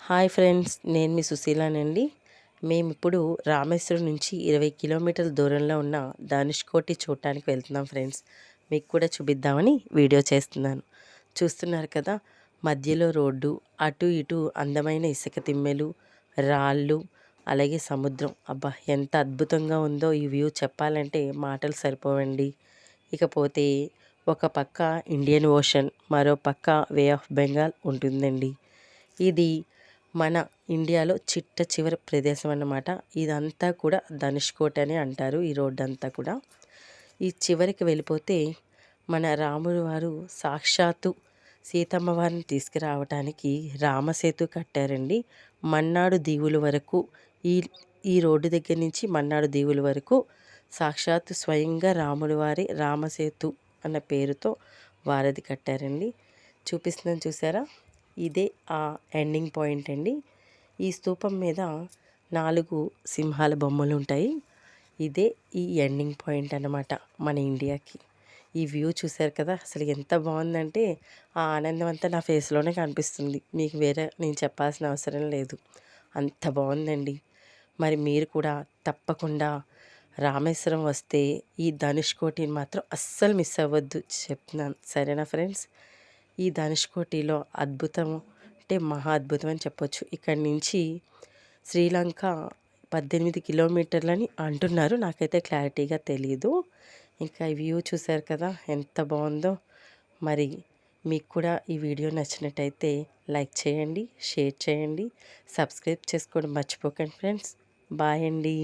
Hi friends, నేను మీ సుశీలానండి. మేమిప్పుడు రామేశ్వరం నుంచి 20 కిలోమీటర్ల దూరంలో ఉన్న ధనుష్కోటి చూడటానికి వెళ్తున్నాం ఫ్రెండ్స్. మీకు కూడా చూపిద్దామని వీడియో చేస్తున్నాను. చూస్తున్నారు కదా, మధ్యలో రోడ్డు, అటు ఇటు అందమైన ఇసుక తిమ్మెలు, రాళ్ళు, అలాగే సముద్రం. అబ్బా, ఎంత అద్భుతంగా ఉందో ఈ వ్యూ చెప్పాలంటే మాటలు సరిపోవండి. ఇకపోతే ఒక పక్క ఇండియన్ ఓషన్, మరో పక్క వే ఆఫ్ బెంగాల్ ఉంటుందండి. ఇది మన ఇండియాలో చిట్ట చివరి ప్రదేశం అన్నమాట. ఇదంతా కూడా ధనుష్కోటి అని అంటారు ఈ రోడ్డు అంతా కూడా. ఈ చివరికి వెళ్ళిపోతే మన రాముడు వారు సాక్షాత్తు సీతమ్మ వారిని తీసుకురావటానికి రామసేతు కట్టారండి. మన్నాడు దీవుల వరకు ఈ ఈ రోడ్డు దగ్గర నుంచి మన్నాడు దీవుల వరకు సాక్షాత్తు స్వయంగా రాముడు వారి రామసేతు అన్న పేరుతో వారధి కట్టారండి. చూపిస్తున్నాను చూసారా, ఇదే ఆ ఎండింగ్ పాయింట్ అండి. ఈ స్తూపం మీద 4 సింహాల బొమ్మలు ఉంటాయి. ఇదే ఈ ఎండింగ్ పాయింట్ అన్నమాట మన ఇండియాకి. ఈ వ్యూ చూశారు కదా, అసలు ఎంత బాగుందంటే ఆ ఆనందం అంతా నా ఫేస్లోనే కనిపిస్తుంది. మీకు వేరే నేను చెప్పాల్సిన అవసరం లేదు, అంత బాగుందండి. మరి మీరు కూడా తప్పకుండా రామేశ్వరం వస్తే ఈ ధనుష్కోటిని మాత్రం అస్సలు మిస్ అవ్వద్దు చెప్తున్నాను, సరేనా ఫ్రెండ్స్. ఈ ధనుష్కోటిలో అద్భుతం అంటే మహా అద్భుతం అని చెప్పొచ్చు. ఇక్కడి నుంచి శ్రీలంక 18 కిలోమీటర్లని అంటున్నారు, నాకైతే క్లారిటీగా తెలియదు. ఇంకా ఈ వ్యూ చూశారు కదా ఎంత బాగుందో. మరి మీకు కూడా ఈ వీడియో నచ్చినట్టయితే లైక్ చేయండి, షేర్ చేయండి, సబ్స్క్రైబ్ చేసుకోవడం మర్చిపోకండి ఫ్రెండ్స్. బాయ్ అండి.